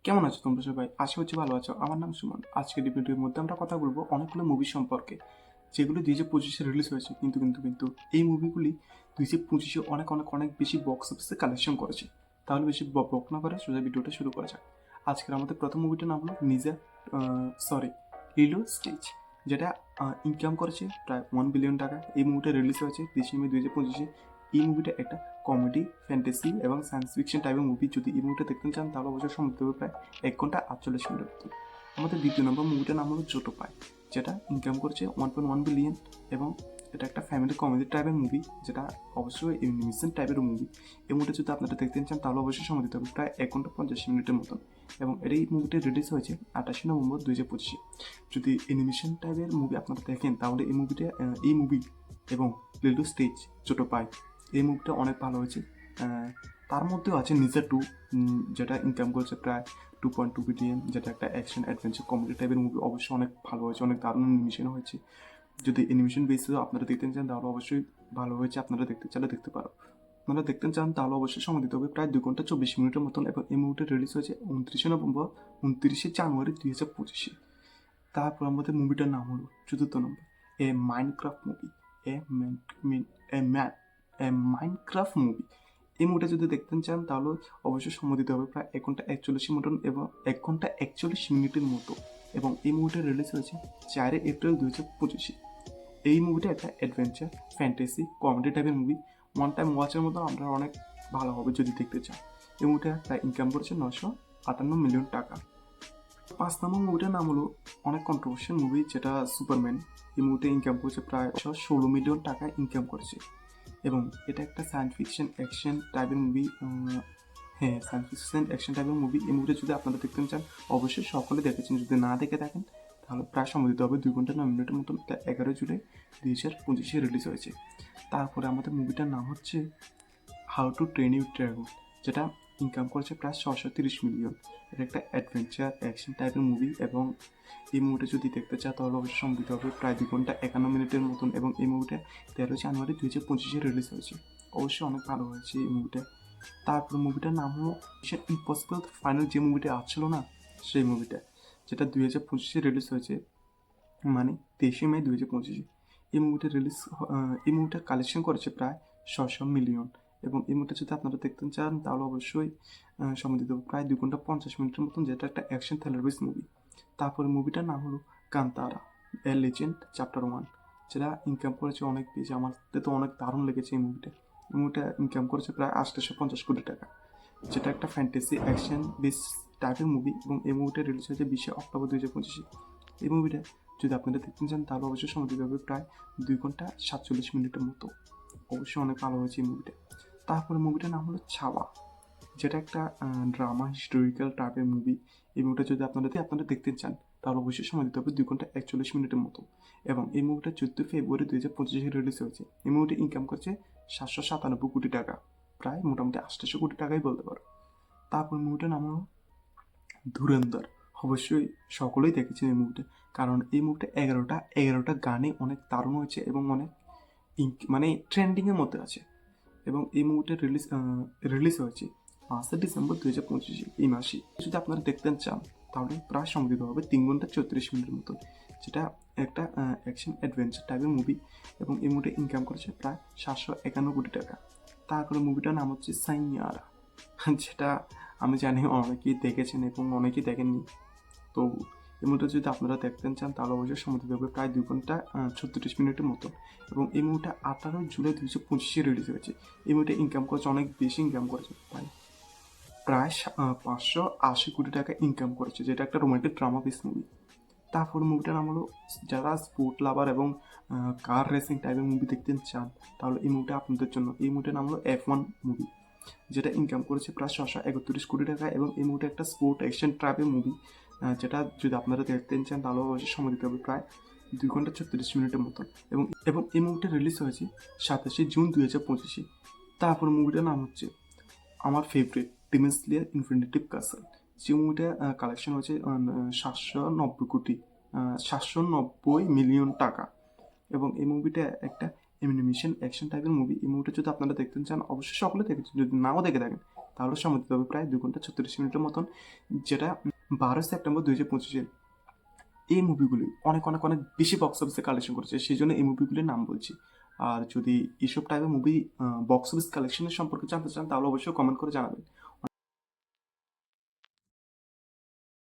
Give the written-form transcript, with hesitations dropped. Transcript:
কেমন আছো তোমরা সবাই? আশা করছি ভালো আছো। আমার নাম সুমন। আজকের এই ভিডিওর মধ্যে আমরা কথা বলবো অনেকগুলো মুভি সম্পর্কে, যেগুলো 2025-এ রিলিজ হয়েছে। কিন্তু এই মুভিগুলি 2025-এ অনেক অনেক অনেক বেশি বক্স অফিসে কালেকশন করেছে। তাহলে বেশি বক না করে সোজা ভিডিওটা শুরু করা যাক। আজকের আমাদের প্রথম মুভিটার নাম হলো লিলো স্টেজ, যেটা ইনকাম করেছে প্রায় 1 বিলিয়ন টাকা। এই মুভিটা রিলিজ হয়েছে 30 মে 2025-এ। এই মুভিটা একটা কমেডি, ফ্যান্টাসি এবং সায়েন্স ফিকশন টাইপের মুভি। যদি এই মুভিটা দেখতে চান তাহলে অবশ্যই সময় দেবে প্রায় 1 ঘন্টা 48 মিনিটের মতো। আমাদের দ্বিতীয় নম্বর মুভিটার নাম হলো জোটো পাই, যেটা ইনকাম করেছে 1.1 বিলিয়ন এবং এটা একটা ফ্যামিলি কমেডি টাইপের মুভি, যেটা অবশ্যই অ্যানিমেশন টাইপের মুভি। এই মুভিটা যদি আপনারা দেখতে চান তাহলে অবশ্যই সময় দিতে হবে প্রায় 1 ঘন্টা 50 মিনিটের মতো। এবং এই মুভিটি রিলিজ হয়েছে 28 নভেম্বর 2025-এ। যদি অ্যানিমেশন টাইপের মুভি আপনারা দেখেন তাহলে এই মুভি এবং লিলো স্টেজ, জোটো পাই, এই মুভিটা অনেক ভালো হয়েছে। তার মধ্যেও আছে নিনজা 2, যেটা ইনকাম করেছে প্রায় 2.2 বিলিয়ন, যেটা একটা অ্যাকশন অ্যাডভেঞ্চার কমেডি টাইপের মুভি। অবশ্যই অনেক ভালো হয়েছে, অনেক দারুণ অ্যানিমেশন হয়েছে। যদি অ্যানিমেশন বেসিসও আপনারা দেখতে চান তাহলে অবশ্যই ভালো হয়েছে। আপনারা দেখতে চাইলে দেখতে পারো। আপনারা দেখতে চান তাহলে অবশ্যই সময় দিতে হবে প্রায় 2 ঘন্টা 24 মিনিটের মতন। এবং এই মুভিটা রিলিজ হয়েছে 29 নভেম্বর 29 জানুয়ারি 2025-এ। তারপর আমাদের মুভিটার নাম হলো চতুর্থ number, a Minecraft movie. A man a Minecraft movie. এই মুভিটা যদি দেখতে চান তাহলে অবশ্যই সময় দিতে হবে প্রায় 1 ঘন্টা 41 মিনিট এবং 1 ঘন্টা 41 মিনিটের মতো। এবং এই মুভিটা রিলিজ হয়েছে 4 এপ্রিল 2025-এ। এই মুভিটা একটা অ্যাডভেঞ্চার, ফ্যান্টাসি, কমেডি টাইপের মুভি। ওয়ান টাইম ওয়াচের মতো আপনারা অনেক ভালো হবে যদি দেখতে চান। এই মুভিটা প্রায় ইনকাম করেছে 958 মিলিয়ন টাকা। 5 নম্বর মুভিটার নাম হলো অনেক কন্ট্রোভার্সিয়াল মুভি, যেটা সুপারম্যান। এই মুভিটা ইনকাম করেছে প্রায় 16 মিলিয়ন টাকা ইনকাম করেছে। এবং এটা একটা সায়েন্স ফিকশন অ্যাকশন টাইপের মুভি। হ্যাঁ, সায়েন্স ফিকশন অ্যাকশন টাইপের মুভি। এই মুভিটা যদি আপনারা দেখতে চান অবশ্যই সকলে দেখেছেন। যদি না দেখে থাকেন তাহলে প্রায় সময় দিতে হবে 2 ঘন্টা 9 মিনিটের মতন। এটা 11 জুলাই 2025-এ রিলিজ হয়েছে। তারপরে আমাদের মুভিটার নাম হচ্ছে how to train your dragon, যেটা ইনকাম করেছে প্রায় 630 মিলিয়ন। এটা একটা অ্যাডভেঞ্চার অ্যাকশন টাইপের মুভি। এবং এই মুভিটা যদি দেখতে চাও তাহলে অবশ্যই সময় দিতে হবে প্রায় 2 ঘন্টা 51 মিনিটের মতন। এবং এই মুভিটা 13 জানুয়ারি 2025-এ রিলিজ হয়েছে। অবশ্যই অনেক ভালো হয়েছে এই মুভিটা। তারপর মুভিটার নাম হলো মিশন ইম্পসিবল ফাইনাল, যে মুভিটা আসছিল না সেই মুভিটা, যেটা 2025-এ রিলিজ হয়েছে, মানে 23 মে 2025-এ। এই মুভিটা কালেকশন করেছে প্রায় 600 মিলিয়ন। এবং এই মুভিটা যদি আপনারা দেখতে চান তাহলে অবশ্যই সময় দিতে হবে প্রায় 2 ঘন্টা 50 মিনিটের মতন, যেটা একটা অ্যাকশন থ্রিলার বেস মুভি। তারপরে মুভিটার নাম হলো কান্তারা, এ লেজেন্ড চ্যাপ্টার 1, যেটা ইনকাম করেছে অনেক বেশি। আমার তো অনেক দারুণ লেগেছে এই মুভিটা। এই মুভিটা ইনকাম করেছে প্রায় 850 কোটি টাকা, যেটা একটা ফ্যান্টাসি অ্যাকশন বেস টাইপের মুভি। এবং এই মুভিটা রিলিজ হয়েছে 20 অক্টোবর 2025-এ। এই মুভিটা যদি আপনারা দেখতে চান তাহলে অবশ্যই সময় দিতে হবে প্রায় 2 ঘন্টা 47 মিনিটের মতো। অবশ্যই অনেক ভালো হয়েছে এই মুভিটা। তারপরে মুভিটার নাম হলো ছাওয়া, যেটা একটা ড্রামা হিস্টোরিক্যাল টাইপের মুভি। এই মুভিটা যদি আপনারা দেখতে চান তাহলে অবশ্যই সময় দিতে হবে 2 ঘন্টা 41 মিনিটের মতো। এবং এই মুভিটা 14 ফেব্রুয়ারি 2025-এ রিলিজ হয়েছে। এই মুভিটা ইনকাম করছে 797 কোটি টাকা, প্রায় মোটামুটি 800 কোটি টাকাই বলতে পারো। তারপর মুভিটার নাম হলো ধুরন্ধর। অবশ্যই সকলেই দেখেছেন এই মুভিটা, কারণ এই মুভিটা 11টা গানে অনেক দারুণ হয়েছে এবং অনেক মানে ট্রেন্ডিংয়ের মধ্যে আছে। এবং এই মুভিটা রিলিজ হয়েছে 5 ডিসেম্বর 2025-এ, এই মাসে। যদি আপনারা দেখতে চান তাহলে প্রায় সময় দিতে হবে 3 ঘন্টা 34 মিনিটের মতন, যেটা একটা অ্যাকশন অ্যাডভেঞ্চার টাইপের মুভি। এবং এই মুভিটা ইনকাম করেছে প্রায় 751 কোটি টাকা। তারপরে মুভিটার নাম হচ্ছে সাইয়ারা, যেটা আমি জানি অনেকেই দেখেছেন এবং অনেকেই দেখেননি। তো এই মুভিটা যদি আপনারা দেখতে চান তাহলে অবশ্যই সময় দিতে হবে প্রায় 2 ঘন্টা 36 মিনিটের মতো। এবং এই মুভিটা 18 জুলাই 2025-এ রিলিজ হয়েছে। এই মুভিটা ইনকাম করেছে অনেক বেশি, ইনকাম করেছে প্রায় 580 কোটি টাকা ইনকাম করেছে, যেটা একটা রোমান্টিক ড্রামা বেস মুভি। তারপর মুভিটার নাম হলো, যারা স্পোর্ট লাভার এবং কার রেসিং টাইপের মুভি দেখতে চান তাহলে এই মুভিটা আপনাদের জন্য। এই মুভিটার নাম হলো F1 মুভি, যেটা ইনকাম করেছে প্রায় 631 কোটি টাকা। এবং এই মুভিটা একটা স্পোর্ট অ্যাকশন টাইপের মুভি, যেটা যদি আপনারা দেখতে চান তাহলে অবশ্যই সময় দিতে হবে প্রায় 2 ঘন্টা 36 মিনিটের মতন। এবং এই মুভিটা রিলিজ হয়েছে 27 জুন 2025-এ। তারপর মুভিটার নাম হচ্ছে আমার favourite, Demon Slayer infinitive castle, যে মুভিটা কালেকশন হয়েছে 790 মিলিয়ন টাকা। এবং এই মুভিটা একটা অ্যানিমেশন অ্যাকশন টাইপের মুভি। এই মুভিটা যদি আপনারা দেখতে চান অবশ্যই সকলে দেখেছেন, যদি নাও দেখে থাকেন তাহলে সময় দিতে হবে প্রায় 2 ঘন্টা 36 মিনিটের মতন, যেটা 12 সেপ্টেম্বর 2025-এ। এই মুভিগুলি অনেক অনেক অনেক বেশি বক্স অফিসে কালেকশন করেছে, সেই জন্য এই মুভিগুলির নাম বলছি। আর যদি এইসব টাইপের মুভি বক্স অফিস কালেকশনের সম্পর্কে জানতে চান তাহলে অবশ্যই কমেন্ট করে জানাবেন।